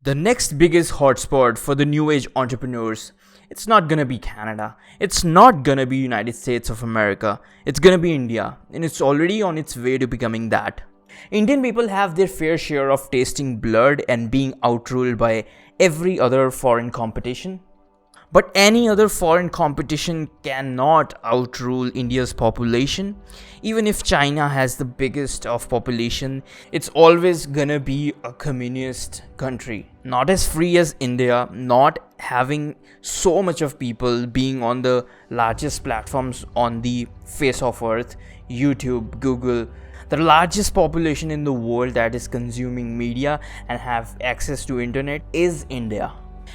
The next biggest hotspot for the new age entrepreneurs, it's not gonna be Canada. It's not gonna be United States of America. It's gonna be India, and it's already on its way to becoming that. Indian people have their fair share of tasting blood and being outruled by every other foreign competition. But any other foreign competition cannot outrule India's population. Even if China has the biggest of population, it's always gonna be a communist country. Not as free as India, not having so much of people being on the largest platforms on the face of earth, YouTube, Google. The largest population in the world that is consuming media and have access to internet is India.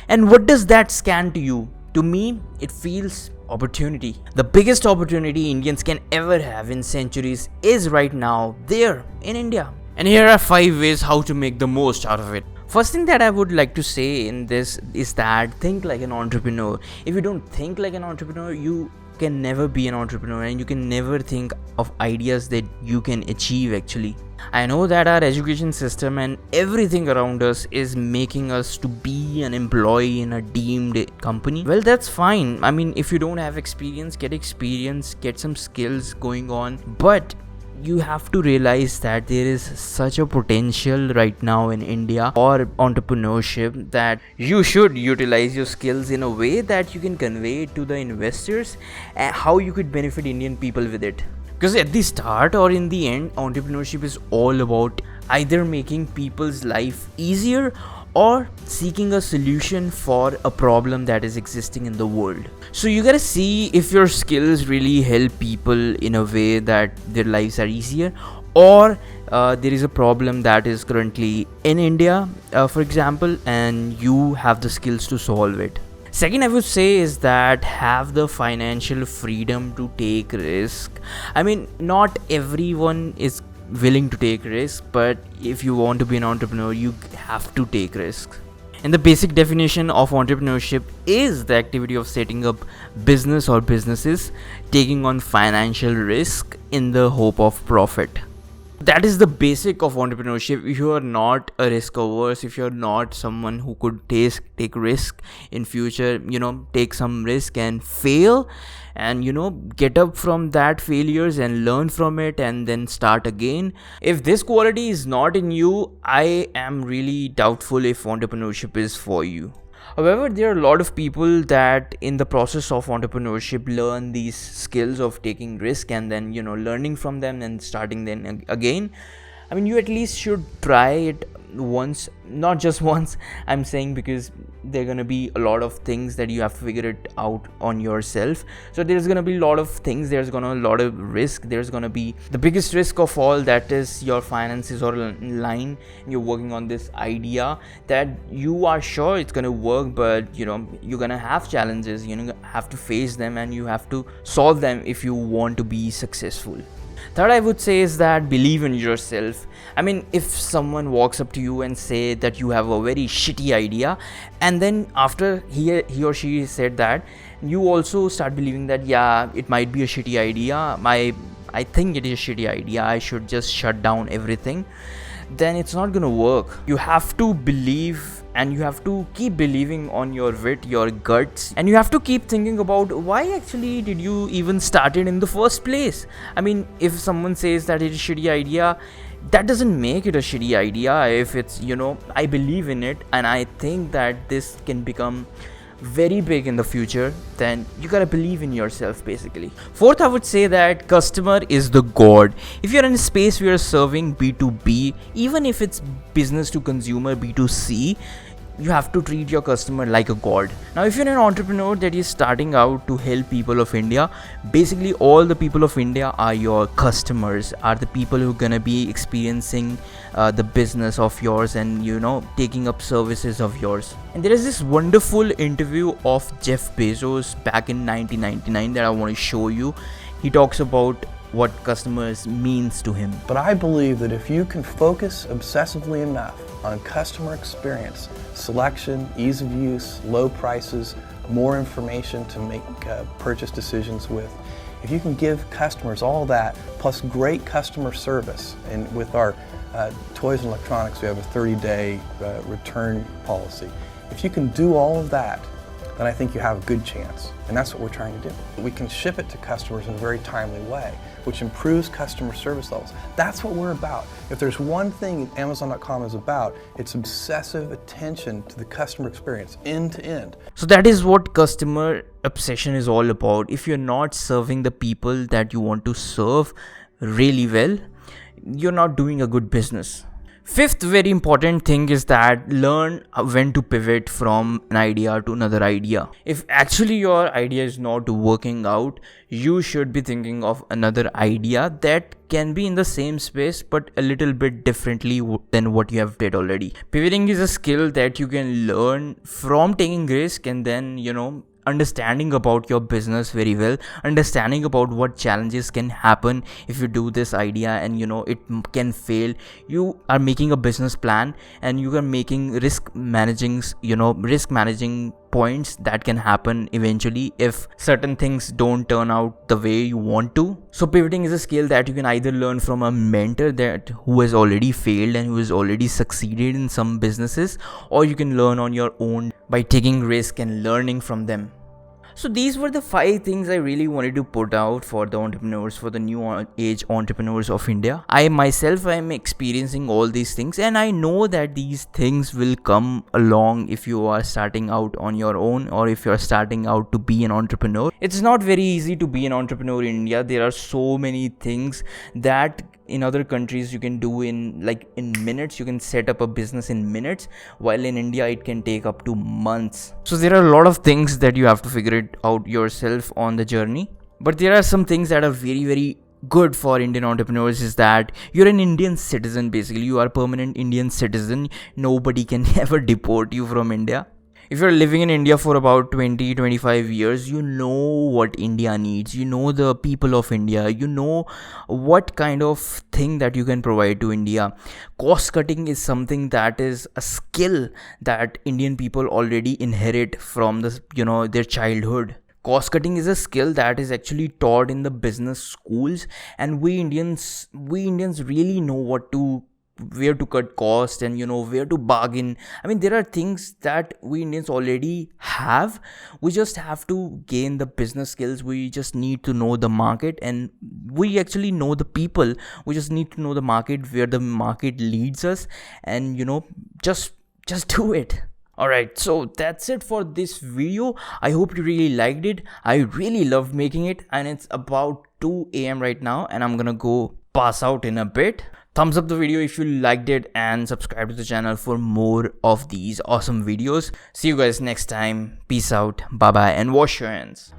And what does that scan to you? To me, it feels opportunity. The biggest opportunity Indians can ever have in centuries is right now there in India. And here are 5 ways how to make the most out of it. First thing that I would like to say in this is that think like an entrepreneur. If you don't think like an entrepreneur, you can never be an entrepreneur and you can never think of ideas that you can achieve actually. I know that our education system and everything around us is making us to be an employee in a deemed company. Well, that's fine. I mean, if you don't have experience, get some skills going on. But you have to realize that there is such a potential right now in India for entrepreneurship that you should utilize your skills in a way that you can convey it to the investors and how you could benefit Indian people with it. Because at the start or in the end, entrepreneurship is all about either making people's life easier or seeking a solution for a problem that is existing in the world. So you gotta see if your skills really help people in a way that their lives are easier, or there is a problem that is currently in India, for example, and you have the skills to solve it. Second, I would say is that have the financial freedom to take risk. I mean, not everyone is willing to take risks, but if you want to be an entrepreneur, you have to take risks. And the basic definition of entrepreneurship is the activity of setting up business or businesses, taking on financial risk in the hope of profit. That is the basic of entrepreneurship. If you are not a risk averse, if you're not someone who could take risk in future, take some risk and fail, and get up from that failures and learn from it and then start again. If this quality is not in you, I am really doubtful if entrepreneurship is for you. However, there are a lot of people that in the process of entrepreneurship learn these skills of taking risk and then learning from them and starting then again. I mean, you at least should try it once, not just once. I'm saying because there are going to be a lot of things that you have to figure it out on yourself. So there's going to be a lot of things, there's going to be a lot of risk. There's going to be the biggest risk of all, that is your finances or line. You're working on this idea that you are sure it's going to work, but you're going to have challenges. You have to face them and you have to solve them if you want to be successful. Third, I would say is that believe in yourself. I mean, if someone walks up to you and say that you have a very shitty idea, and then after he or she said that, you also start believing that yeah, it might be a shitty idea. I think it is a shitty idea. I should just shut down everything. Then it's not gonna work. You have to believe and you have to keep believing on your wit, your guts, and you have to keep thinking about why actually did you even start it in the first place. I mean, if someone says that it's a shitty idea, that doesn't make it a shitty idea. If it's I believe in it and I think that this can become very big in the future, then you gotta believe in yourself basically. Fourth, I would say that customer is the god. If you're in a space where you're serving B2B, even if it's business to consumer, B2C, you have to treat your customer like a god. Now, if you're an entrepreneur that is starting out to help people of India, basically all the people of India are your customers, are the people who are gonna be experiencing the business of yours and taking up services of yours. And there is this wonderful interview of Jeff Bezos back in 1999 that I want to show you. He talks about what customers means to him. But I believe that if you can focus obsessively enough on customer experience, selection, ease of use, low prices, more information to make purchase decisions with, If you can give customers all that, plus great customer service, and with our toys and electronics, we have a 30-day return policy. If you can do all of that, then I think you have a good chance. And that's what we're trying to do. We can ship it to customers in a very timely way, which improves customer service levels. That's what we're about. If there's one thing Amazon.com is about, it's obsessive attention to the customer experience, end to end. So that is what customer obsession is all about. If you're not serving the people that you want to serve really well, you're not doing a good business. Fifth very important thing is that learn when to pivot from an idea to another idea. If actually your idea is not working out, you should be thinking of another idea that can be in the same space but a little bit differently than what you have did already. Pivoting is a skill that you can learn from taking risk and then, understanding about your business very well, understanding about what challenges can happen if you do this idea and it can fail. You are making a business plan and you are making risk managing points that can happen eventually if certain things don't turn out the way you want to. So pivoting is a skill that you can either learn from a mentor who has already failed and who has already succeeded in some businesses, or you can learn on your own by taking risk and learning from them. So these were the 5 things I really wanted to put out for the entrepreneurs, for the new age entrepreneurs of India. I myself am experiencing all these things, and I know that these things will come along if you are starting out on your own or if you're starting out to be an entrepreneur. It's not very easy to be an entrepreneur in India. There are so many things that in other countries you can do in minutes. You can set up a business in minutes, while in India it can take up to months. So there are a lot of things that you have to figure it out yourself on the journey. But there are some things that are very, very good for Indian entrepreneurs is that you're an Indian citizen. Basically, you are a permanent Indian citizen. Nobody can ever deport you from India. If you're living in India for about 20-25 years, you know what India needs. You know the people of India. You know what kind of thing that you can provide to India. Cost cutting is something that is a skill that Indian people already inherit from their childhood. Cost cutting is a skill that is actually taught in the business schools, and we Indians really know where to cut cost and where to bargain. I mean, there are things that we Indians already have. We just have to gain the business skills. We just need to know the market, and we actually know the people. We just need to know the market, where the market leads us, and just do it. Alright, so that's it for this video. I hope you really liked it. I really loved making it, and it's about 2 a.m. right now, and I'm gonna go pass out in a bit. Thumbs up the video if you liked it, and subscribe to the channel for more of these awesome videos. See you guys next time. Peace out. Bye bye, and wash your hands.